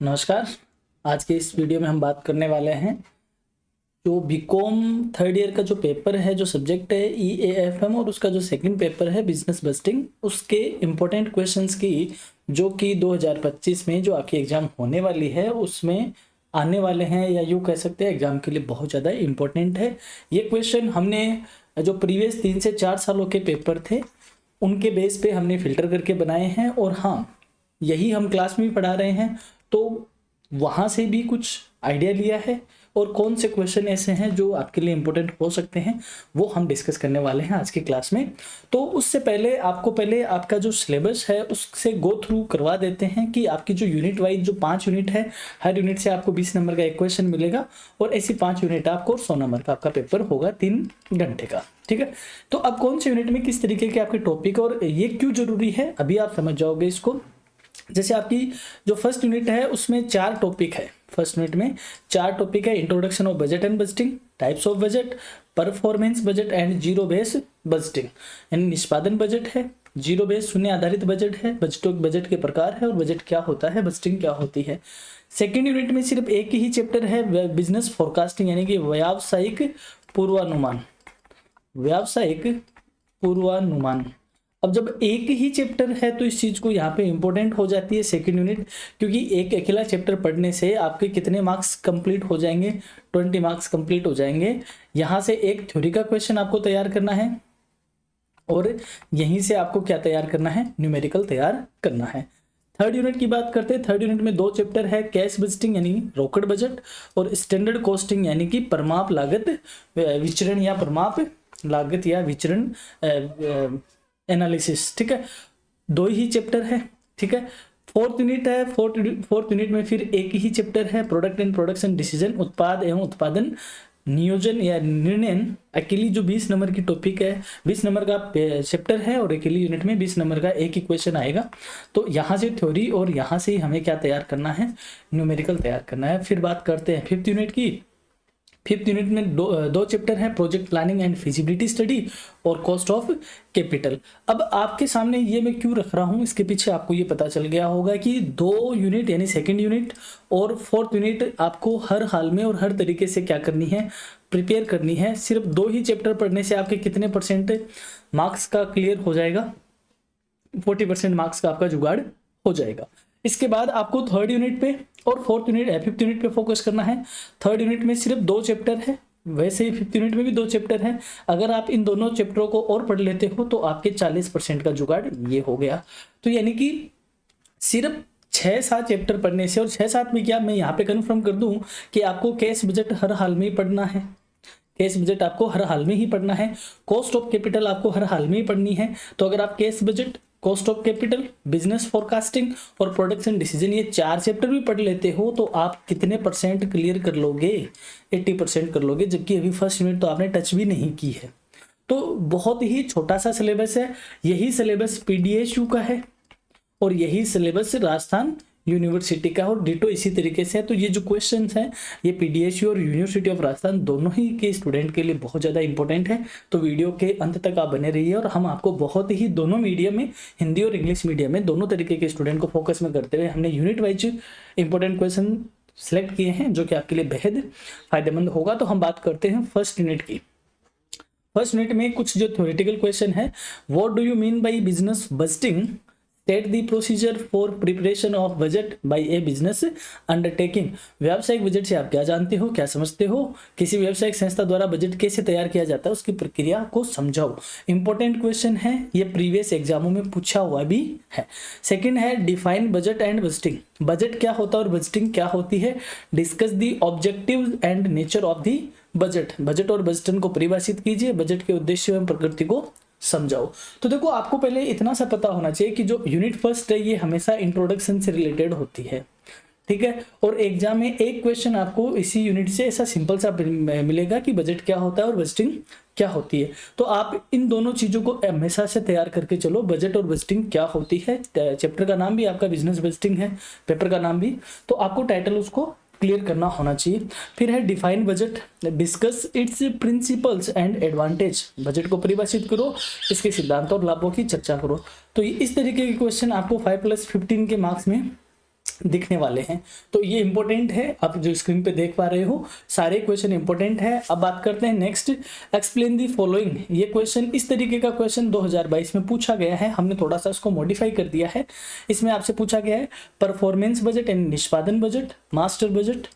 नमस्कार। आज के इस वीडियो में हम बात करने वाले हैं जो बीकॉम थर्ड ईयर का जो पेपर है, जो सब्जेक्ट है EAFM, और उसका जो सेकंड पेपर है बिजनेस बस्टिंग, उसके इम्पोर्टेंट क्वेश्चंस की जो कि 2025 में जो आपकी एग्जाम होने वाली है उसमें आने वाले हैं, या यूँ कह सकते हैं एग्जाम के लिए बहुत ज़्यादा इम्पोर्टेंट है। ये क्वेश्चन हमने जो प्रीवियस 3 से 4 सालों के पेपर थे उनके बेस पे हमने फिल्टर करके बनाए हैं, और हाँ, यही हम क्लास में भी पढ़ा रहे हैं, तो वहाँ से भी कुछ आइडिया लिया है। और कौन से क्वेश्चन ऐसे हैं जो आपके लिए इम्पोर्टेंट हो सकते हैं वो हम डिस्कस करने वाले हैं आज की क्लास में। तो उससे पहले आपको आपका जो सिलेबस है उससे गो थ्रू करवा देते हैं कि आपकी जो यूनिट वाइज जो 5 यूनिट है, हर यूनिट से आपको 20 नंबर का एक क्वेश्चन मिलेगा, और ऐसी 5 यूनिट आपको 100 नंबर का आपका पेपर होगा 3 घंटे का। ठीक है, तो अब कौन से यूनिट में किस तरीके के आपके टॉपिक और ये क्यों जरूरी है अभी आप समझ जाओगे इसको। जैसे आपकी जो फर्स्ट यूनिट है उसमें 4 टॉपिक है। फर्स्ट यूनिट में 4 टॉपिक है: introduction of budget and budgeting, types of budget, performance budget and zero base budgeting. यानी निष्पादन बजट है, जीरो बेस शून्य आधारित बजट है, बजट के प्रकार है, और बजट क्या होता है, बजटिंग क्या होती है। सेकेंड यूनिट में सिर्फ एक ही चैप्टर है, बिजनेस फोरकास्टिंग, यानी कि व्यावसायिक पूर्वानुमान। व्यावसायिक पूर्वानुमान। अब जब एक ही चैप्टर है तो इस चीज को यहाँ पे इंपॉर्टेंट हो जाती है सेकंड यूनिट, क्योंकि एक अकेला चैप्टर पढ़ने से आपके कितने मार्क्स कंप्लीट हो जाएंगे, 20 मार्क्स कंप्लीट हो जाएंगे। यहाँ से एक थ्योरी का क्वेश्चन आपको तैयार करना है, और यहीं से आपको क्या तैयार करना है, न्यूमेरिकल तैयार करना है। थर्ड यूनिट की बात करते हैं। थर्ड यूनिट में 2 चैप्टर है: कैश बजटिंग यानी रोकड़ बजट, और स्टैंडर्ड कॉस्टिंग यानी कि परमाप लागत विचरण या परमाप लागत या विचरण एनालिसिस। ठीक है, 2 ही चैप्टर है। ठीक है, फोर्थ यूनिट है। फोर्थ यूनिट में फिर एक ही चैप्टर है: प्रोडक्ट एंड प्रोडक्शन डिसीजन, उत्पाद एवं उत्पादन नियोजन या निर्णय। अकेली जो 20 नंबर की टॉपिक है, 20 नंबर का चैप्टर है, और अकेली यूनिट में 20 नंबर का एक ही क्वेश्चन आएगा। तो यहाँ से थ्योरी और यहाँ से हमें क्या तैयार करना है, न्यूमेरिकल तैयार करना है। फिर बात करते हैं फिफ्थ यूनिट की। फिफ्थ यूनिट में दो चैप्टर है: project planning and feasibility study और कॉस्ट ऑफ कैपिटल। अब आपके सामने ये मैं क्यों रख रहा हूँ, इसके पीछे आपको ये पता चल गया होगा कि 2 यूनिट यानी सेकंड यूनिट और फोर्थ यूनिट आपको हर हाल में और हर तरीके से क्या करनी है, प्रिपेयर करनी है। सिर्फ 2 ही चैप्टर पढ़ने से आपके कितने % मार्क्स का क्लियर हो जाएगा, 40% मार्क्स का आपका जुगाड़ हो जाएगा। इसके बाद आपको थर्ड यूनिट पे और फिफ्थ यूनिट पे फोकस करना है। थर्ड यूनिट में सिर्फ 2 चैप्टर है, वैसे ही फिफ्थ यूनिट में भी 2 चैप्टर है। अगर आप इन दोनों चैप्टरों को और पढ़ लेते हो तो आपके 40% का जुगाड़ ये हो गया। तो यानी कि सिर्फ 6-7 चैप्टर पढ़ने से, और 6-7 में क्या मैं यहाँ पे कन्फर्म कर दूं कि आपको कैश बजट हर हाल में ही पढ़ना है। कैश बजट आपको हर हाल में ही पढ़ना है। कॉस्ट ऑफ कैपिटल आपको हर हाल में ही पढ़नी है। तो अगर आप cash budget, cost of capital, business forecasting और प्रोडक्शन डिसीजन ये 4 चैप्टर भी पढ़ लेते हो तो आप कितने % क्लियर कर लोगे, 80% कर लोगे, जबकि अभी फर्स्ट यूनिट तो आपने टच भी नहीं की है। तो बहुत ही छोटा सा सिलेबस है। यही सिलेबस PDSU का है, और यही सिलेबस राजस्थान यूनिवर्सिटी का, और डिटो इसी तरीके से है। तो ये जो क्वेश्चंस हैं ये PDSU और यूनिवर्सिटी ऑफ राजस्थान दोनों ही के स्टूडेंट के लिए बहुत ज़्यादा इंपॉर्टेंट है। तो वीडियो के अंत तक आप बने रहिए, और हम आपको बहुत ही दोनों मीडियम में, हिंदी और इंग्लिश मीडियम में, दोनों तरीके के स्टूडेंट को फोकस में करते हुए हमने unit wise important question select किए हैं जो कि आपके लिए बेहद फायदेमंद होगा। तो हम बात करते हैं फर्स्ट यूनिट की। फर्स्ट यूनिट में कुछ जो थ्योरेटिकल क्वेश्चन है: what do you mean by business budgeting, state the procedure for preparation of budget by a business undertaking. व्यावसायिक बजट से आप क्या जानते हो, क्या समझते हो, किसी व्यावसायिक संस्था द्वारा बजट कैसे तैयार किया जाता है, उसकी प्रक्रिया को समझाओ। इंपॉर्टेंट क्वेश्चन है, ये प्रीवियस एग्जामों में पूछा हुआ भी है। सेकंड है define budget and budgeting. Budget क्या होता है और बजटिंग क्या होती है। Discuss the objective and nature of the budget. Budget और बजटिंग को परिभाषित कीजिए, बजट के उद्देश्य एवं प्रकृति को समझाओ। तो देखो, आपको पहले इतना सा पता होना चाहिए कि जो यूनिट फर्स्ट है ये हमेशा इंट्रोडक्शन से रिलेटेड होती है। ठीक है, और एग्जाम में एक क्वेश्चन आपको इसी यूनिट से ऐसा सिंपल सा मिलेगा कि बजट क्या होता है और बजटिंग क्या होती है। तो आप इन दोनों चीजों को हमेशा से तैयार करके चलो। बजट और बजटिंग क्या होती है, चैप्टर का नाम भी आपका बिजनेस बजटिंग है, पेपर का नाम भी, तो आपको टाइटल उसको क्लियर करना होना चाहिए। फिर है define budget, discuss it's principles and advantage. Budget को परिभाषित करो, इसके सिद्धांत और लाभों की चर्चा करो। तो इस तरीके के क्वेश्चन आपको 5+15 के मार्क्स में दिखने वाले हैं। तो ये इंपॉर्टेंट है, आप जो स्क्रीन पे देख पा रहे हो सारे क्वेश्चन इंपॉर्टेंट है। अब बात करते हैं नेक्स्ट, एक्सप्लेन दी फॉलोइंग। ये क्वेश्चन इस तरीके का क्वेश्चन 2022 में पूछा गया है, हमने थोड़ा सा इसको मॉडिफाई कर दिया है। इसमें आपसे पूछा गया है परफॉर्मेंस बजट यानी निष्पादन budget, master budget,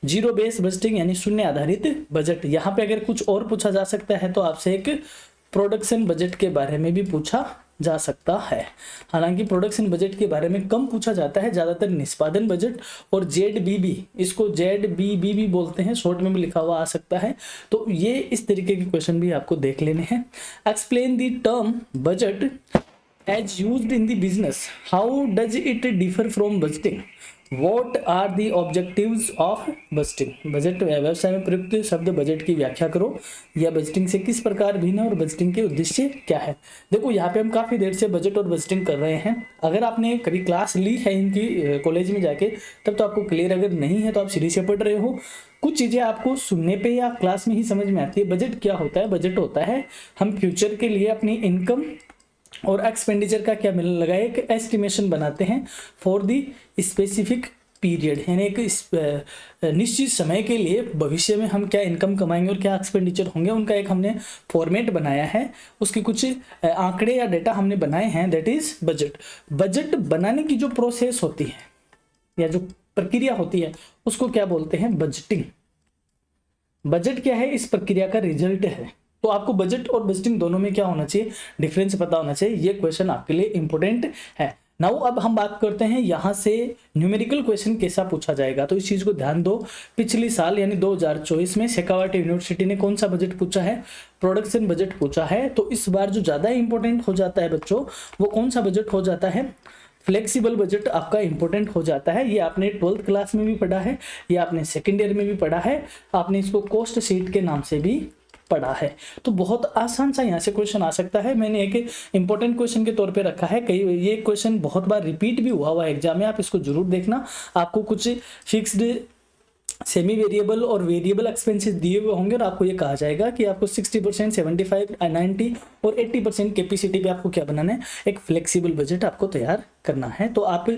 zero base budgeting यानी शून्य आधारित बजट। यहाँ पे अगर कुछ और पूछा जा सकता है तो आपसे एक प्रोडक्शन बजट के बारे में भी पूछा जा सकता है। हालांकि प्रोडक्शन बजट के बारे में कम पूछा जाता है, ज्यादातर निष्पादन बजट और ZBB, इसको ZBB भी बोलते हैं, शॉर्ट में भी लिखा हुआ आ सकता है। तो ये इस तरीके के क्वेश्चन भी आपको देख लेने हैं। Explain the term budget as used in the business, how does it differ from budgeting, What are the objectives of budgeting. Budget व्यवसाय में प्रयुक्त शब्द बजट की व्याख्या करो, या बजटिंग से किस प्रकार भिन्न है और बजटिंग के उद्देश्य क्या है। देखो यहाँ पे हम काफी देर से बजट और बजटिंग कर रहे हैं। अगर आपने कभी क्लास ली है इनकी कॉलेज में जाके तब तो आपको क्लियर, अगर नहीं है तो आप सीढ़ी से पढ़ रहे हो। कुछ चीजें आपको सुनने पे या क्लास में ही समझ में आती है। बजट क्या होता है, बजट होता है हम फ्यूचर के लिए अपनी इनकम और एक्सपेंडिचर का क्या मिलने लगा एक एस्टिमेशन बनाते हैं फॉर दी स्पेसिफिक पीरियड, यानी एक निश्चित समय के लिए भविष्य में हम क्या इनकम कमाएंगे और क्या एक्सपेंडिचर होंगे, उनका एक हमने फॉर्मेट बनाया है, उसके कुछ आंकड़े या डेटा हमने बनाए हैं, दैट इज बजट। बजट बनाने की जो प्रोसेस होती है या जो प्रक्रिया होती है उसको क्या बोलते हैं, बजटिंग। बजट क्या है, इस प्रक्रिया का रिजल्ट है। तो आपको बजट और बजटिंग दोनों में क्या होना चाहिए, डिफरेंस पता होना चाहिए। ये क्वेश्चन आपके लिए इंपॉर्टेंट है। नाउ अब हम बात करते हैं यहाँ से न्यूमेरिकल क्वेश्चन कैसा पूछा जाएगा। तो इस चीज को ध्यान दो, पिछले साल यानी 2024 में शेखावाटी यूनिवर्सिटी ने कौन सा बजट पूछा है, प्रोडक्शन बजट पूछा है। तो इस बार जो ज्यादा इंपॉर्टेंट हो जाता है बच्चों, वो कौन सा बजट हो जाता है, फ्लेक्सिबल बजट आपका इंपॉर्टेंट हो जाता है। ये आपने 12th क्लास में भी पढ़ा है, ये आपने सेकेंड ईयर में भी पढ़ा है, आपने इसको कॉस्ट शीट के नाम से भी पढ़ा है। तो बहुत आसान सा यहाँ से क्वेश्चन आ सकता है। मैंने एक इंपॉर्टेंट क्वेश्चन के तौर पे रखा है, कई ये क्वेश्चन बहुत बार रिपीट भी हुआ एग्जाम में, आप इसको जरूर देखना। आपको कुछ फिक्स्ड, सेमी वेरिएबल और वेरिएबल एक्सपेंसेस दिए हुए होंगे और आपको ये कहा जाएगा कि आपको 60%, 75, 90 और 80% कैपेसिटी पे आपको क्या बनाना है, एक फ्लेक्सिबल बजट आपको तैयार करना है। तो आप,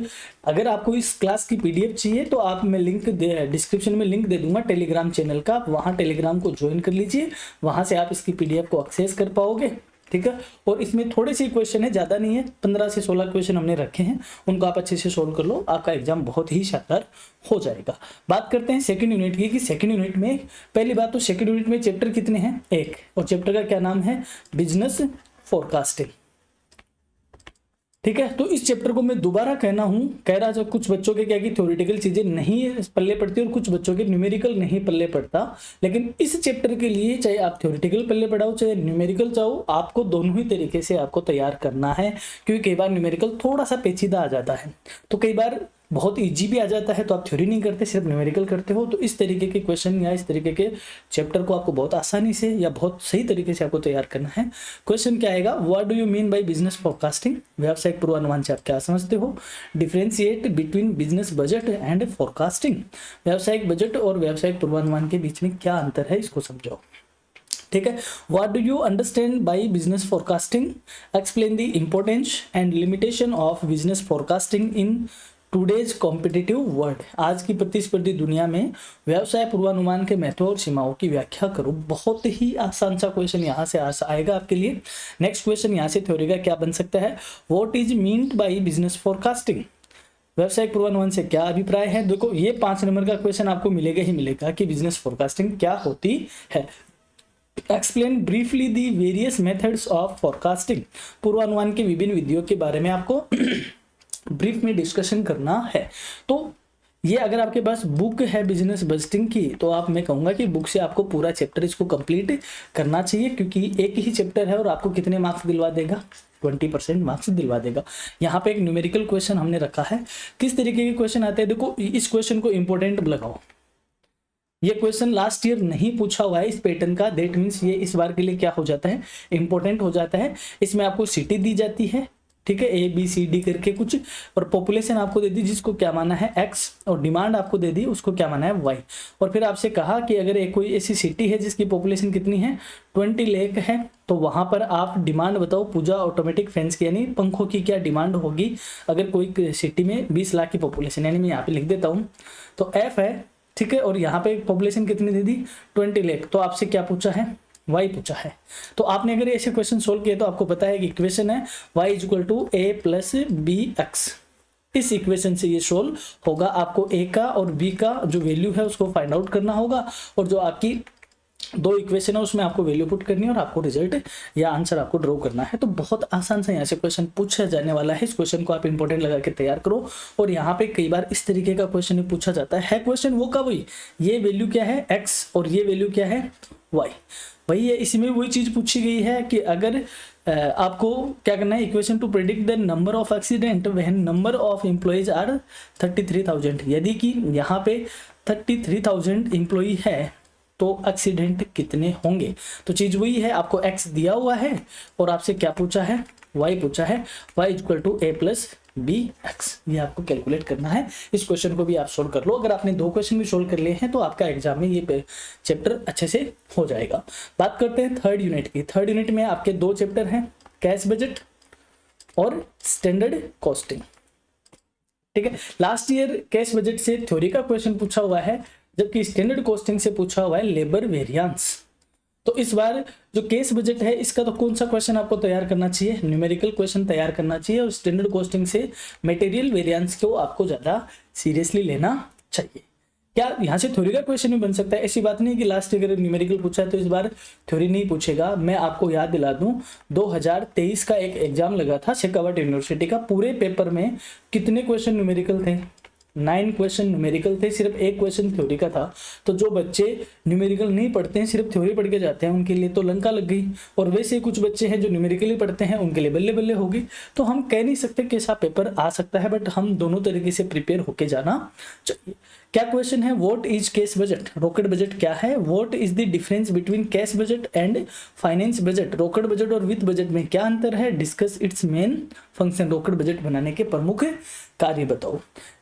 अगर आपको इस क्लास की PDF चाहिए तो आप, मैं लिंक डिस्क्रिप्शन में लिंक दे दूंगा टेलीग्राम चैनल का, आप वहाँ टेलीग्राम को ज्वाइन कर लीजिए, वहाँ से आप इसकी PDF को एक्सेस कर पाओगे, ठीक है। और इसमें थोड़े से क्वेश्चन है, ज़्यादा नहीं है, 15 से 16 क्वेश्चन हमने रखे हैं, उनको आप अच्छे से सोल्व कर लो, आपका एग्जाम बहुत ही शानदार हो जाएगा। बात करते हैं सेकंड यूनिट की, कि सेकंड यूनिट में, पहली बात तो सेकंड यूनिट में चैप्टर कितने हैं, एक, और चैप्टर का क्या नाम है, बिजनेस फोरकास्टिंग, ठीक है। तो इस चैप्टर को मैं दोबारा कहना हूं, कह रहा जो कुछ बच्चों के क्या कि थ्योरेटिकल चीजें नहीं पल्ले पड़ती और कुछ बच्चों के न्यूमेरिकल नहीं पल्ले पड़ता, लेकिन इस चैप्टर के लिए चाहे आप थ्योरेटिकल पल्ले पढ़ाओ चाहे न्यूमेरिकल चाहो, आपको दोनों ही तरीके से आपको तैयार करना है। क्योंकि कई बार न्यूमेरिकल थोड़ा सा पेचीदा आ जाता है, तो कई बार बहुत इजी भी आ जाता है, तो आप थ्योरी नहीं करते, सिर्फ न्यूमेरिकल करते हो। तो इस तरीके के क्वेश्चन या इस तरीके के चैप्टर को आपको बहुत आसानी से या बहुत सही तरीके से आपको तैयार करना है। क्वेश्चन क्या आएगा, what do you mean by business forecasting, व्यावसायिक पूर्वानुमान से आप क्या समझते हो, differentiate between business budget and forecasting, व्यावसायिक बजट और व्यावसायिक पूर्वानुमान के बीच में क्या अंतर है, इसको समझो, ठीक है। What do you understand by business forecasting, explain the importance and limitation of business forecasting in today's competitive world, आज की प्रतिस्पर्धी दुनिया में व्यवसाय पूर्वानुमान के महत्व और सीमाओं की व्याख्या करो। बहुत ही आसान सा क्वेश्चन यहाँ से आएगा आपके लिए। नेक्स्ट क्वेश्चन यहाँ से थ्योरी का क्या बन सकता है, what is meant by business forecasting, व्यवसायिक पूर्वानुमान से क्या अभिप्राय है। देखो ये 5 नंबर का क्वेश्चन आपको मिलेगा ही मिलेगा कि बिजनेस फोरकास्टिंग क्या होती है। Explain briefly the various methods of forecasting, पूर्वानुमान की विभिन्न विधियों के बारे में आपको ब्रीफ में डिस्कशन करना है। तो ये अगर आपके पास बुक है बिजनेस बजटिंग की, तो आप, मैं कहूंगा कि बुक से आपको पूरा चैप्टर इसको कंप्लीट करना चाहिए, क्योंकि एक ही चैप्टर है और आपको कितने मार्क्स दिलवा देगा, 20% मार्क्स दिलवा देगा। यहाँ पे एक न्यूमेरिकल क्वेश्चन हमने रखा है, किस तरीके के क्वेश्चन आते हैं, देखो इस क्वेश्चन को इंपॉर्टेंट लगाओ। ये क्वेश्चन लास्ट ईयर नहीं पूछा हुआ है इस पैटर्न का, दैट मीन्स ये इस बार के लिए क्या हो जाता है, इंपॉर्टेंट हो जाता है। इसमें आपको सिटी दी जाती है, ठीक है, A B C D करके कुछ, और पॉपुलेशन आपको दे दी जिसको क्या माना है X, और डिमांड आपको दे दी उसको क्या माना है Y। और फिर आपसे कहा कि अगर एक कोई ऐसी सिटी है जिसकी पॉपुलेशन कितनी है 20 लाख है, तो वहां पर आप डिमांड बताओ पूजा ऑटोमेटिक फैंस की, यानी पंखों की क्या डिमांड होगी अगर कोई सिटी में 20 लाख की पॉपुलेशन, यानी मैं यहाँ पे लिख देता हूँ। तो F है, ठीक है, और यहाँ पे पॉपुलेशन कितनी दे दी 20 लाख, तो आपसे क्या पूछा है y पूछा है। तो आपने अगर ऐसे क्वेश्चन सोल्व किए तो आपको पता है कि इक्वेशन है y equal to a plus B X. इस इक्वेशन से ये सोल्व होगा। आपको a का और b का जो वैल्यू है उसको फाइंड आउट करना होगा, और जो आपकी दो इक्वेशन है उसमें आपको वैल्यू पुट करनी है और आपको रिजल्ट या आंसर आपको ड्रॉ करना है। तो बहुत आसान से यहाँ से क्वेश्चन पूछा जाने वाला है। इस क्वेश्चन को आप इंपॉर्टेंट लगा के तैयार करो। और यहाँ पे कई बार इस तरीके का क्वेश्चन पूछा जाता है क्वेश्चन वो का वही, ये वैल्यू क्या है x और ये वैल्यू क्या है y, वही है। इसमें वही चीज पूछी गई है कि अगर आपको क्या करना है, equation to predict the number of accident when number of employees are 33,000। यदि कि यहाँ पे 33,000 एम्प्लॉई है तो एक्सीडेंट कितने होंगे। तो चीज वही है, आपको x दिया हुआ है और आपसे क्या पूछा है y पूछा है, y equal to a plus B X, ये आपको कैलकुलेट करना है। इस क्वेश्चन को भी आप सोल्व कर लो। अगर आपने दो क्वेश्चन भी सोल्व कर लिए हैं तो आपका एग्जाम में ये चैप्टर अच्छे से हो जाएगा। बात करते हैं थर्ड यूनिट की। थर्ड यूनिट में आपके दो चैप्टर हैं, कैश बजट और स्टैंडर्ड कॉस्टिंग, ठीक है। लास्ट ईयर कैश बजट से थ्योरी का क्वेश्चन पूछा हुआ है, जबकि स्टैंडर्ड कॉस्टिंग से पूछा हुआ है लेबर वेरिएंस। तो इस बार जो केस बजट है इसका तो कौन सा क्वेश्चन आपको तैयार करना चाहिए, न्यूमेरिकल क्वेश्चन तैयार करना चाहिए, और स्टैंडर्ड कॉस्टिंग से मटेरियल वेरिएंस को आपको ज्यादा सीरियसली लेना चाहिए। क्या यहाँ से थ्योरी का क्वेश्चन भी बन सकता है, ऐसी बात नहीं कि लास्ट अगर न्यूमेरिकल पूछा है तो इस बार थ्योरी नहीं पूछेगा। मैं आपको याद दिला दूं 2023 का एक एग्जाम लगा था शेखावत यूनिवर्सिटी का, पूरे पेपर में कितने क्वेश्चन न्यूमेरिकल थे, 9 क्वेश्चन न्यूमेरिकल थे, सिर्फ एक क्वेश्चन थ्योरी का था। तो जो बच्चे न्यूमेरिकल नहीं पढ़ते हैं सिर्फ थ्योरी पढ़ के जाते हैं उनके लिए तो लंका लग गई, और वैसे कुछ बच्चे हैं जो न्यूमेरिकली पढ़ते हैं उनके लिए बल्ले बल्ले होगी। तो हम कह नहीं सकते कैसा पेपर आ सकता है, बट हम दोनों तरीके से प्रिपेयर होके जाना चाहिए। क्या क्वेश्चन है, what is cash budget, rocket budget क्या है, what is the difference between cash budget and finance budget, rocket budget और वित्त बजट में क्या अंतर है, discuss it's main function, rocket budget बनाने के प्रमुख कार्य बताओ,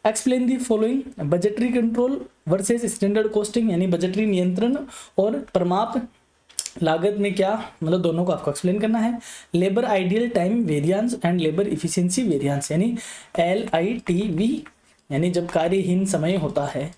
explain the following, budgetary control versus standard costing, यानी बजटरी नियंत्रण और परमाप लागत में क्या, मतलब दोनों को आपको एक्सप्लेन करना है, labour ideal time variance and labour efficiency variance, यानी LITV, यानी जब कार्यहीन समय होता है,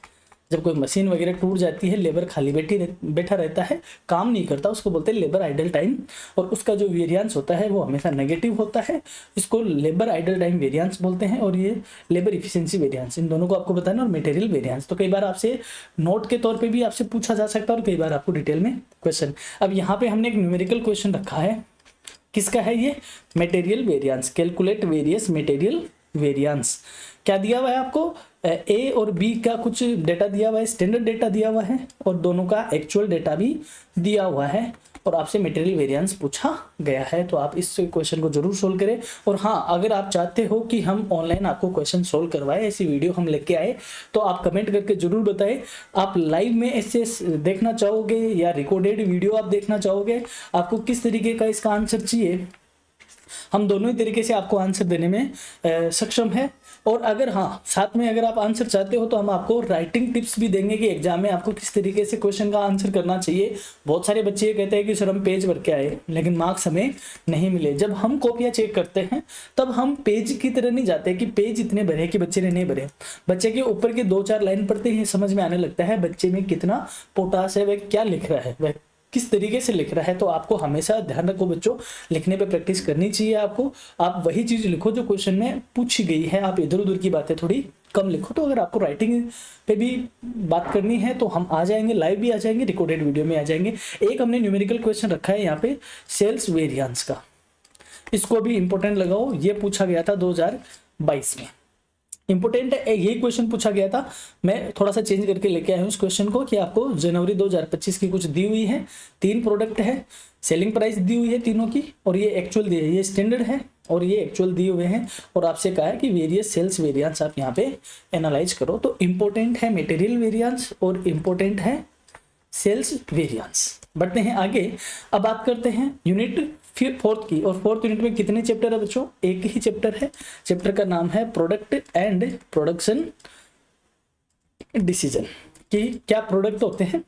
जब कोई मशीन वगैरह टूट जाती है, लेबर खाली बैठा रहता है, काम नहीं करता, उसको बोलते हैं लेबर आइडल टाइम, और उसका जो वेरिएंस होता है वो हमेशा नेगेटिव होता है, इसको लेबर आइडल टाइम वेरिएंस बोलते हैं। और ये लेबर इफिशिएंसी वेरिएंस, इन दोनों को आपको बताना, और मटेरियल वेरिएंस तो कई बार आपसे नोट के तौर पर भी आपसे पूछा जा सकता है और कई बार आपको डिटेल में क्वेश्चन। अब यहाँ पे हमने एक न्यूमेरिकल क्वेश्चन रखा है, किसका है ये, material variance, calculate various material variance. क्या दिया हुआ है आपको, ए और बी का कुछ डेटा दिया हुआ है, स्टैंडर्ड डेटा दिया हुआ है, और दोनों का एक्चुअल डेटा भी दिया हुआ है, और आपसे मटेरियल वेरिएंस पूछा गया है। तो आप इस क्वेश्चन को जरूर सोल्व करें। और हाँ, अगर आप चाहते हो कि हम ऑनलाइन आपको क्वेश्चन सोल्व करवाए, ऐसी वीडियो हम लेके आए, तो आप कमेंट करके जरूर बताएं। आप लाइव में ऐसे देखना चाहोगे या रिकॉर्डेड वीडियो आप देखना चाहोगे, आपको किस तरीके का इसका आंसर चाहिए, हम दोनों ही तरीके से आपको आंसर देने में सक्षम है। और अगर हाँ, साथ में अगर आप आंसर चाहते हो तो हम आपको राइटिंग टिप्स भी देंगे कि एग्जाम में आपको किस तरीके से क्वेश्चन का आंसर करना चाहिए। बहुत सारे बच्चे ये कहते हैं कि सर हम पेज भर के आए लेकिन मार्क्स हमें नहीं मिले। जब हम कॉपियां चेक करते हैं तब हम पेज की तरह नहीं जाते कि पेज इतने भरे कि बच्चे ने नहीं भरे। बच्चे के ऊपर के 2-4 लाइन पढ़ते ही समझ में आने लगता है बच्चे में कितना पोटास है, वह क्या लिख रहा है, वह किस तरीके से लिख रहा है। तो आपको हमेशा ध्यान रखो बच्चों, लिखने पे प्रैक्टिस करनी चाहिए आपको। आप वही चीज लिखो जो क्वेश्चन में पूछी गई है, आप इधर उधर की बातें थोड़ी कम लिखो। तो अगर आपको राइटिंग पे भी बात करनी है तो हम आ जाएंगे, लाइव भी आ जाएंगे, रिकॉर्डेड वीडियो में आ जाएंगे। एक हमने न्यूमेरिकल क्वेश्चन रखा है यहाँ पे सेल्स वेरिएंस का, इसको भी इंपॉर्टेंट लगाओ। ये पूछा गया था 2022 में, इंपोर्टेंट है, यही क्वेश्चन पूछा गया था। मैं थोड़ा सा चेंज करके लेके आया हूँ इस क्वेश्चन को कि आपको जनवरी 2025 की कुछ दी हुई है, 3 प्रोडक्ट है, सेलिंग प्राइस दी हुई है तीनों की, और ये एक्चुअल दी है, ये स्टैंडर्ड है और ये एक्चुअल दिए हुए हैं। और आपसे कहा है कि वेरियस सेल्स वेरिएंस आप यहाँ पे एनालाइज करो। तो इंपॉर्टेंट है मटेरियल वेरिएंस और इंपॉर्टेंट है सेल्स वेरिएंस। बढ़ते हैं आगे, अब बात करते हैं यूनिट फिर फोर्थ की, और फोर्थ यूनिट में कितने चैप्टर है बच्चों? एक ही चैप्टर है, चैप्टर का नाम है प्रोडक्ट एंड प्रोडक्शन डिसीजन, कि क्या प्रोडक्ट होते हैं,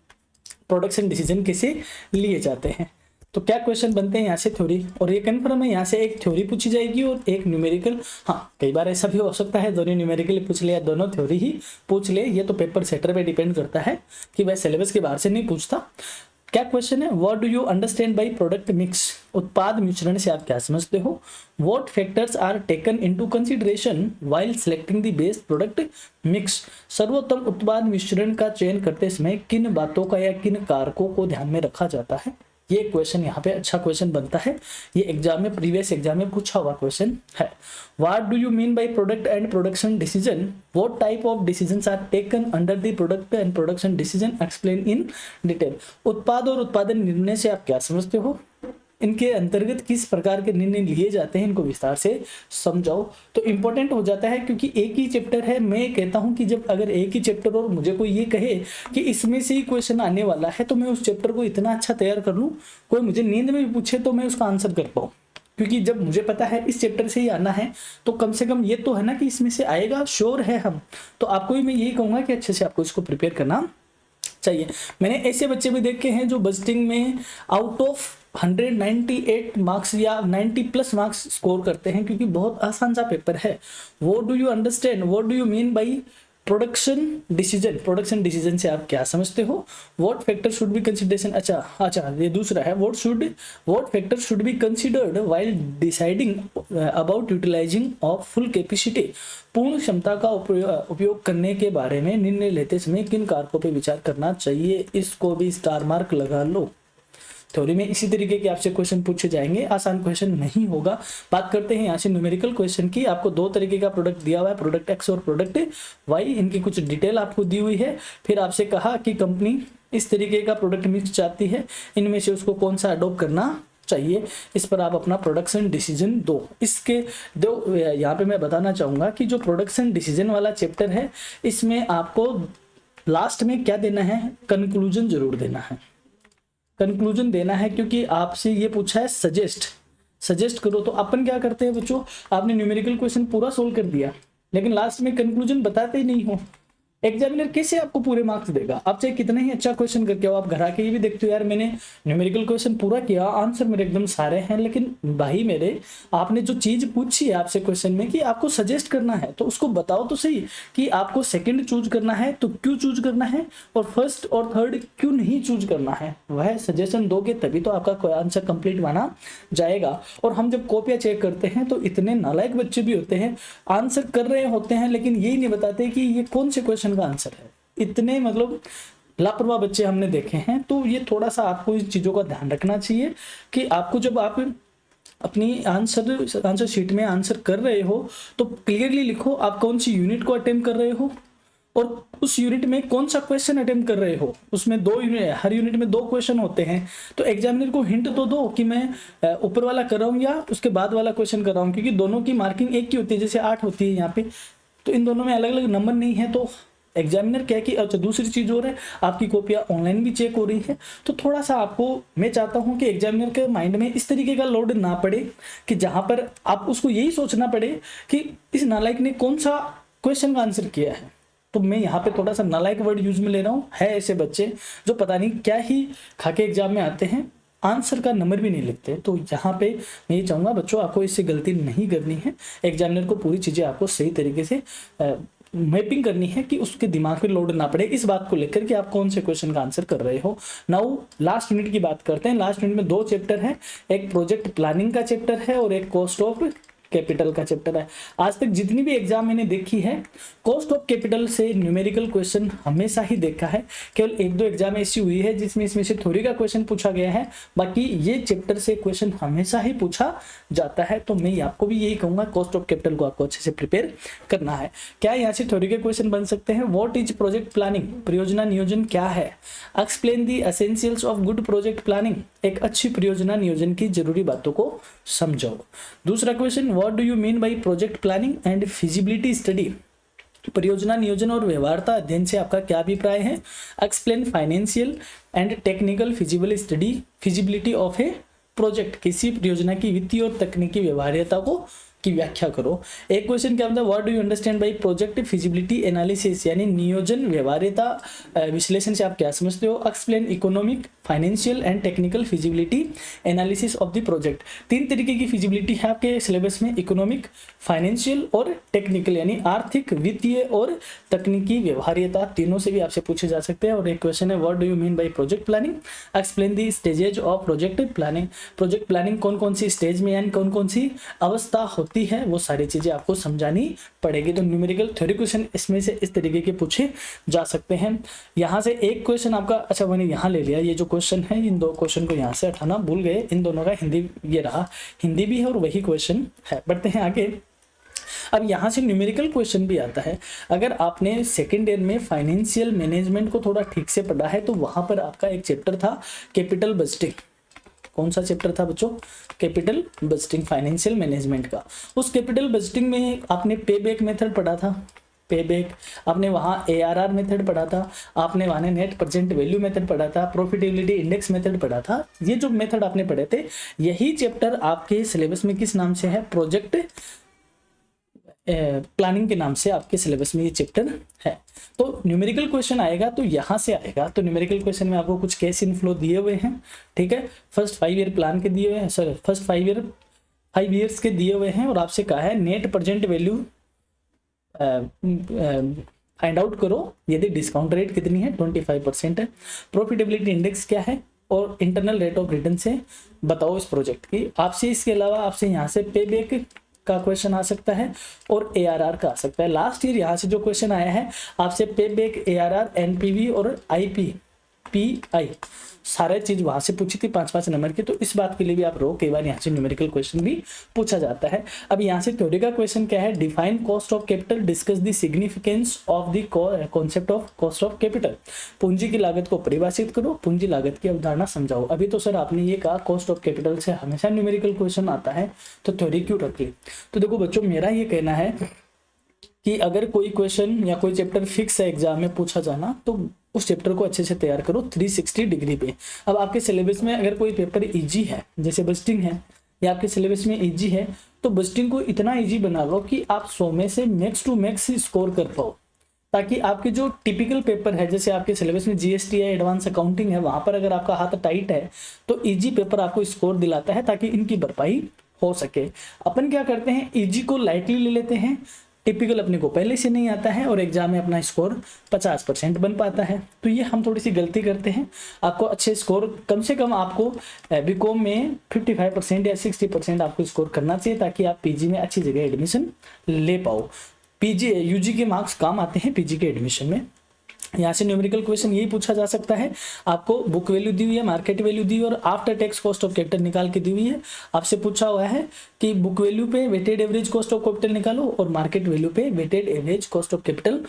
प्रोडक्शन डिसीजन कैसे लिए जाते हैं। तो क्या क्वेश्चन बनते हैं यहाँ से? थ्योरी, और ये कन्फर्म है यहाँ से एक थ्योरी पूछी जाएगी और एक न्यूमेरिकल। हाँ, कई बार ऐसा भी हो सकता है दोनों न्यूमेरिकल पूछ ले या दोनों थ्योरी ही पूछ ले, ये तो पेपर सेटर पे डिपेंड करता है कि वह सिलेबस के बाहर से नहीं पूछता। क्या क्वेश्चन है? What do you understand by product mix? उत्पाद मिश्रण से आप क्या समझते हो? What factors are taken into consideration while selecting the best product mix? सर्वोत्तम उत्पाद मिश्रण का चयन करते समय किन बातों का या किन कारकों को ध्यान में रखा जाता है? ये क्वेश्चन यहाँ पे अच्छा क्वेश्चन बनता है, ये एग्जाम में, प्रीवियस एग्जाम में पूछा हुआ क्वेश्चन है। What do you mean by product and production decision? What type of decisions are taken under the product and production decision? Explain in detail. उत्पाद और उत्पादन निर्णय से आप क्या समझते हो? इनके अंतर्गत किस प्रकार के निर्णय लिए जाते हैं, इनको विस्तार से समझाओ। तो इंपॉर्टेंट हो जाता है क्योंकि एक ही चैप्टर है। मैं कहता हूं कि जब अगर एक ही चैप्टर और मुझे कोई ये कहे कि इसमें से ही क्वेश्चन आने वाला है, तो मैं उस चैप्टर को इतना अच्छा तैयार कर लूं, कोई मुझे नींद में भी पूछे तो मैं उसका आंसर कर पाऊं। क्योंकि जब मुझे पता है इस चैप्टर से ही आना है, तो कम से कम ये तो है ना कि इसमें से आएगा, श्योर है हम। तो आपको भी मैं यही कहूंगा कि अच्छे से आपको इसको प्रिपेयर करना चाहिए। मैंने ऐसे बच्चे भी देखे हैं जो बजटिंग में आउट ऑफ 198 मार्क्स या 90 प्लस मार्क्स स्कोर करते हैं, क्योंकि बहुत आसान सा पेपर है। What do you understand, what do you mean by production decision? Production decision से आप क्या समझते हो? What factor should be consideration? अच्छा ये दूसरा है, what factor should be considered while deciding about utilising of full capacity? पूर्ण क्षमता का उपयोग करने के बारे में निर्णय लेते समय किन कारकों पर विचार करना चाहिए? इसको भी स्टार मार्क लगा लो। थ्योरी में इसी तरीके के आपसे क्वेश्चन पूछे जाएंगे, आसान क्वेश्चन नहीं होगा। बात करते हैं यहाँ से न्यूमेरिकल क्वेश्चन की। आपको दो तरीके का प्रोडक्ट दिया हुआ है, प्रोडक्ट एक्स और प्रोडक्ट वाई। इनकी कुछ डिटेल आपको दी हुई है। फिर आपसे कहा कि कंपनी इस तरीके का प्रोडक्ट मिक्स चाहती है, इनमें से उसको कौन सा अडॉप्ट करना चाहिए, इस पर आप अपना प्रोडक्शन डिसीजन दो। इसके दो यहाँ पे मैं बताना चाहूंगा कि जो प्रोडक्शन डिसीजन वाला चैप्टर है, इसमें आपको लास्ट में क्या देना है? कंक्लूजन जरूर देना है, कंक्लूजन देना है, क्योंकि आपसे ये पूछा है सजेस्ट करो। तो अपन क्या करते हैं बच्चों, आपने न्यूमेरिकल क्वेश्चन पूरा सोल्व कर दिया, लेकिन लास्ट में कंक्लूजन बताते ही नहीं हो। एग्जामिनर कैसे आपको पूरे मार्क्स देगा? आप चाहे कितना ही अच्छा क्वेश्चन करके हो, आप घर आके ये भी देखते हो यार मैंने न्यूमेरिकल क्वेश्चन पूरा किया, आंसर मेरे एकदम सारे हैं, लेकिन भाई मेरे आपने जो चीज पूछी है आपसे क्वेश्चन में कि आपको सजेस्ट करना है, तो उसको बताओ तो सही कि आपको सेकंड चूज करना है तो क्यों चूज करना है, और फर्स्ट और थर्ड क्यों नहीं चूज करना है। वह सजेशन दोगे तभी तो आपका आंसर कंप्लीट माना जाएगा। और हम जब कॉपियां चेक करते हैं तो इतने नालायक बच्चे भी होते हैं, आंसर कर रहे होते हैं लेकिन यही नहीं बताते कि ये कौन से क्वेश्चन का आंसर है। इतने मतलब लापरवाह बच्चे हमने देखे हैं। तो ये थोड़ा सा आपको इन चीजों का ध्यान रखना चाहिए कि आपको जब आप अपनी आंसर शीट में आंसर कर रहे हो तो क्लियरली लिखो आप कौन सी यूनिट को अटेम्प्ट कर रहे हो और उस यूनिट में कौन सा क्वेश्चन अटेम्प्ट कर रहे हो। उसमें दो यूनिट, हर यूनिट में दो क्वेश्चन होते हैं, तो एग्जामिनर को हिंट तो दो कि मैं ऊपर वाला कर रहा हूँ या उसके बाद वाला क्वेश्चन कर रहा हूँ, क्योंकि दोनों की मार्किंग एक ही होती है, जैसे 8 होती है यहाँ पे, तो इन दोनों में अलग अलग नंबर नहीं है। तो एग्जामिनर क्या कि अच्छा दूसरी चीज और है, आपकी कॉपियां ऑनलाइन भी चेक हो रही है, तो थोड़ा सा आपको मैं चाहता हूं कि एग्जामिनर के माइंड में इस तरीके का लोड ना पड़े कि जहां पर आप उसको यही सोचना पड़े कि इस नालायक ने कौन सा क्वेश्चन का आंसर किया है। तो मैं यहाँ पे थोड़ा सा नालायक वर्ड यूज में ले रहा हूँ। है ऐसे बच्चे जो पता नहीं क्या ही खाके एग्जाम में आते हैं, आंसर का नंबर भी नहीं लिखते। तो यहाँ पे मैं ये चाहूंगा बच्चों आपको इससे गलती नहीं करनी है। एग्जामिनर को पूरी चीजें आपको सही तरीके से मैपिंग करनी है कि उसके दिमाग पे लोड ना पड़े इस बात को लेकर कि आप कौन से क्वेश्चन का आंसर कर रहे हो। नाउ लास्ट यूनिट की बात करते हैं। लास्ट यूनिट में दो चैप्टर हैं, एक प्रोजेक्ट प्लानिंग का चैप्टर है और एक कॉस्ट ऑफ कैपिटल का चैप्टर है। आज तक जितनी भी एग्जाम मैंने देखी है, कॉस्ट ऑफ कैपिटल से न्यूमेरिकल क्वेश्चन हमेशा ही देखा है। केवल एक दो एग्जाम ऐसी हुई है जिसमें इसमें से थ्योरी का क्वेश्चन पूछा गया है, बाकी ये चैप्टर से क्वेश्चन हमेशा ही पूछा जाता है। तो मैं आपको भी यही कहूंगा, कॉस्ट ऑफ कैपिटल को आपको अच्छे से प्रिपेयर करना है। क्या यहाँ से थ्योरी के क्वेश्चन बन सकते हैं? What is project planning? परियोजना नियोजन क्या है? Explain the essentials of good project planning. एक अच्छी परियोजना नियोजन की जरूरी बातों को समझाओ। दूसरा question, what do you mean bye project planning and feasibility study? परियोजना नियोजन और व्यवहार्यता अध्ययन से आपका क्या अभिप्राय है? Explain financial and technical feasibility of A project, किसी परियोजना की वित्तीय और तकनीकी व्यवहार्यता को की व्याख्या करो। एक क्वेश्चन क्या होता है, what do you understand bye project feasibility analysis, यानी नियोजन व्यवहार्यता विश्लेषण से आप क्या समझते हो। Explain economic, financial and technical feasibility analysis of the project. तीन तरीके की फिजिबिलिटी है आपके सिलेबस में, इकोनॉमिक, फाइनेंशियल और टेक्निकल, यानी आर्थिक, वित्तीय और तकनीकी व्यवहार्यता, तीनों से भी आपसे पूछे जा सकते हैं। और एक क्वेश्चन है, what do you mean bye project planning, explain the stages of project planning. Project planning कौन कौन सी स्टेज में यानी कौन कौन सी अवस्था होती है, वो सारी चीजें आपको समझानी पड़ेगी। तो न्यूमेरिकल थ्योरी क्वेश्चन इसमें से इस तरीके के पूछे जा सकते हैं। यहाँ से एक क्वेश्चन आपका, अच्छा मैंने यहाँ ले लिया, ये जो क्वेश्चन है इन दो क्वेश्चन को यहाँ से हटाना भूल गए, इन दोनों का हिंदी ये रहा, हिंदी भी है और वही क्वेश्चन है। बढ़ते हैं आगे। अब यहाँ से न्यूमेरिकल क्वेश्चन भी आता है। अगर आपने सेकेंड ईयर में फाइनेंशियल मैनेजमेंट को थोड़ा ठीक से पढ़ा है तो वहां पर आपका एक चैप्टर था कैपिटल बजटिंग। कौन सा चैप्टर था बच्चों, कैपिटल बजटिंग, फाइनेंशियल मैनेजमेंट का। उस कैपिटल बजटिंग में आपने पे बैक मेथड पढ़ा था, पे बैक, आपने वहाँ ARR मेथड पढ़ा था, आपने वहाँ नेट प्रेजेंट वैल्यू मेथड पढ़ा था, प्रॉफिटेबिलिटी इंडेक्स मेथड पढ़ा था। ये जो मेथड आपने पढ़े थे, यही चैप्टर आपके सिलेबस में किस नाम से है, प्रोजेक्ट प्लानिंग के नाम से आपके सिलेबस में ये चैप्टर है। तो न्यूमेरिकल क्वेश्चन आएगा तो यहाँ से आएगा। तो न्यूमेरिकल क्वेश्चन में आपको कुछ कैश इनफ्लो दिए हुए हैं, ठीक है, फर्स्ट 5 ईयर प्लान के दिए हुए हैं, सॉरी फर्स्ट 5 ईयर्स के दिए हुए हैं, और आपसे कहा है net present value find out करो यदि डिस्काउंट रेट कितनी है, 25% है, प्रॉफिटेबिलिटी इंडेक्स क्या है, और इंटरनल रेट ऑफ रिटर्न से बताओ इस प्रोजेक्ट की। आपसे इसके अलावा आपसे यहाँ से पे बैक का क्वेश्चन आ सकता है और ARR का आ सकता है। लास्ट ईयर यहाँ से जो क्वेश्चन आया है आपसे पे बैक, ARR, NPV और IPI सारे चीज वहां से पूछी थी 5-5 नंबर की। तो इस बात के लिए भी आप रो, कई बार यहाँ से न्यूमेरिकल क्वेश्चन भी पूछा जाता है। अब यहाँ से थ्योरी का क्वेश्चन क्या है, define cost of capital, discuss the significance of the concept of cost of capital. पूंजी की लागत को परिभाषित करो, पूंजी लागत की अवधारणा समझाओ। अभी तो सर आपने ये कहा कॉस्ट ऑफ कैपिटल से हमेशा न्यूमेरिकल क्वेश्चन आता है, तो थ्योरी क्यों रख ली। तो देखो बच्चों, मेरा ये कहना है कि अगर कोई क्वेश्चन या कोई चैप्टर फिक्स है एग्जाम में पूछा जाना, तो उस चैप्टर को अच्छे से तैयार करो 360 डिग्री पे। अब आपके सिलेबस में अगर कोई पेपर इजी है, जैसे बजटिंग है, या आपके सिलेबस में इजी है, तो बजटिंग को इतना इजी बना लो कि आप 100 में से मैक्स टू मैक्स स्कोर कर पाओ, ताकि आपके जो टिपिकल पेपर है, जैसे आपके सिलेबस में GST है, एडवांस अकाउंटिंग है, वहां पर अगर आपका हाथ टाइट है तो इजी पेपर आपको स्कोर दिलाता है, ताकि इनकी भरपाई हो सके। अपन क्या करते हैं, इजी को लाइटली ले लेते हैं, टिपिकल अपने को पहले से नहीं आता है और एग्जाम में अपना स्कोर 50% बन पाता है। तो ये हम थोड़ी सी गलती करते हैं। आपको अच्छे स्कोर, कम से कम आपको बीकॉम में 55% या 60% आपको स्कोर करना चाहिए, ताकि आप पीजी में अच्छी जगह एडमिशन ले पाओ। पीजी यूजी के मार्क्स काम आते हैं पीजी के एडमिशन में। यहाँ से न्यूमेरिकल क्वेश्चन यही पूछा जा सकता है, आपको बुक वैल्यू दी हुई है, मार्केट वैल्यू दी हुई है और after tax cost of capital निकाल के दी हुई है। आपसे पूछा हुआ है कि बुक वैल्यू पे weighted average cost of capital निकालो और मार्केट वैल्यू पे weighted average cost of capital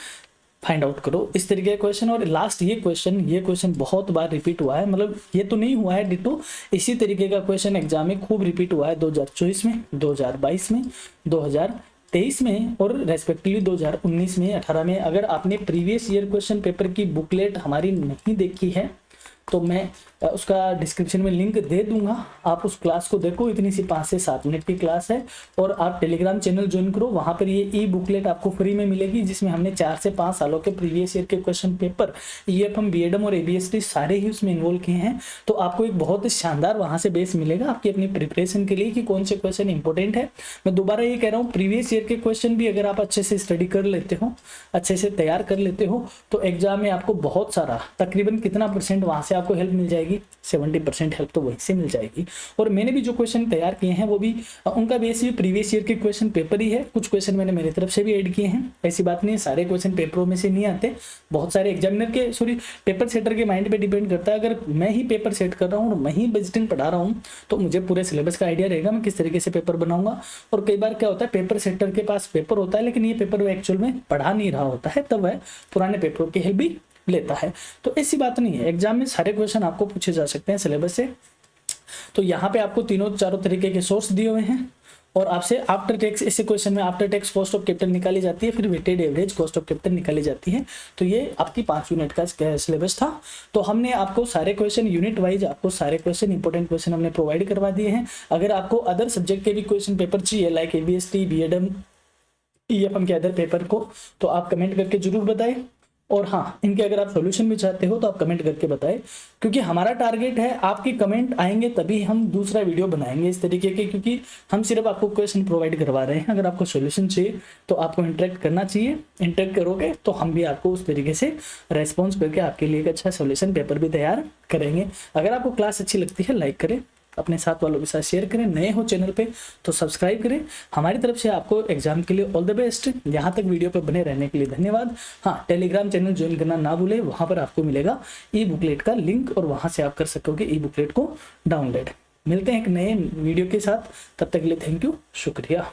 find out करो। इस तरीके का क्वेश्चन। और लास्ट ये क्वेश्चन बहुत बार रिपीट हुआ है, मतलब ये तो नहीं हुआ है डिटो, इसी तरीके का क्वेश्चन एग्जाम में खूब रिपीट हुआ है 2024 में, 2022 में, 2023 में और रेस्पेक्टिवली 2019 में, 18 में। अगर आपने प्रीवियस ईयर क्वेश्चन पेपर की बुकलेट हमारी नहीं देखी है तो मैं उसका डिस्क्रिप्शन में लिंक दे दूंगा, आप उस क्लास को देखो। इतनी सी 5 से 7 मिनट की क्लास है और आप टेलीग्राम चैनल ज्वाइन करो, वहां पर ये ई बुकलेट आपको फ्री में मिलेगी, जिसमें हमने 4 से 5 सालों के प्रीवियस ईयर के क्वेश्चन पेपर EFM, BEdM और ABST सारे ही उसमें इन्वॉल्व किए हैं। तो आपको एक बहुत शानदार वहां से बेस मिलेगा आपकी अपनी प्रिपरेशन के लिए कि कौन से क्वेश्चन इंपॉर्टेंट है। मैं दोबारा ये कह रहा हूँ, प्रीवियस ईयर के क्वेश्चन भी अगर आप अच्छे से स्टडी कर लेते हो, अच्छे से तैयार कर लेते हो, तो एग्जाम में आपको बहुत सारा, तकरीबन कितना % वहां से आपको हेल्प मिल जाएगी, 70% हेल्प तो वहीं से मिल जाएगी। और मैंने भी जो क्वेश्चन तैयार किए हैं वो भी, उनका बेस भी प्रीवियस ईयर के क्वेश्चन पेपर ही है। कुछ क्वेश्चन मैंने मेरी तरफ से भी ऐड किए हैं, ऐसी बात नहीं है सारे क्वेश्चन पेपरों में से नहीं आते, बहुत सारे एग्जामिनर के, सॉरी पेपर सेटर के माइंड पे डिपेंड करता है। अगर मैं ही पेपर सेट कर रहा हूँ और मैं ही बजटिंग पढ़ा रहा हूँ तो मुझे पूरे सिलेबस का आइडिया रहेगा मैं किस तरीके से पेपर बनाऊंगा। और कई बार क्या होता है, पेपर सेटर के पास पेपर होता है लेकिन ये पेपर वो एक्चुअल में पढ़ा नहीं रहा होता है, तब वह पुराने पेपरों की हेल्प भी लेता है। तो ऐसी बात नहीं है, एग्जाम में सारे क्वेश्चन आपको पूछे जा सकते हैं सिलेबस से। तो यहाँ पे आपको तीनों चारों तरीके के सोर्स दिए हुए हैं और आपसे आफ्टर टैक्स, ऐसे क्वेश्चन में after tax cost of capital निकाली जाती है, फिर weighted average cost of capital निकाली जाती है। तो ये आपकी 5 यूनिट का सिलेबस था। तो हमने आपको सारे क्वेश्चन यूनिट वाइज, आपको सारे क्वेश्चन, इंपॉर्टेंट क्वेश्चन हमने प्रोवाइड करवा दिए हैं। अगर आपको अदर सब्जेक्ट के भी क्वेश्चन पेपर चाहिए, लाइक ABST, BEdM, EFM के अदर पेपर को, तो आप कमेंट करके जरूर बताएं। और हाँ, इनके अगर आप सॉल्यूशन भी चाहते हो तो आप कमेंट करके बताएं, क्योंकि हमारा टारगेट है आपके कमेंट आएंगे तभी हम दूसरा वीडियो बनाएंगे इस तरीके के, क्योंकि हम सिर्फ आपको क्वेश्चन प्रोवाइड करवा रहे हैं। अगर आपको सॉल्यूशन चाहिए तो आपको इंटरेक्ट करना चाहिए, इंटरेक्ट करोगे तो हम भी आपको उस तरीके से रेस्पॉन्स करके आपके लिए एक अच्छा सॉल्यूशन पेपर भी तैयार करेंगे। अगर आपको क्लास अच्छी लगती है लाइक करें, अपने साथ वालों के साथ शेयर करें, नए हो चैनल पे तो सब्सक्राइब करें। हमारी तरफ से आपको एग्जाम के लिए ऑल द बेस्ट। यहाँ तक वीडियो पे बने रहने के लिए धन्यवाद। हाँ, टेलीग्राम चैनल ज्वाइन करना ना भूलें, वहाँ पर आपको मिलेगा ई बुकलेट का लिंक और वहाँ से आप कर सकोगे ई बुकलेट को डाउनलोड। मिलते हैं एक नए वीडियो के साथ, तब तक के लिए थैंक यू, शुक्रिया।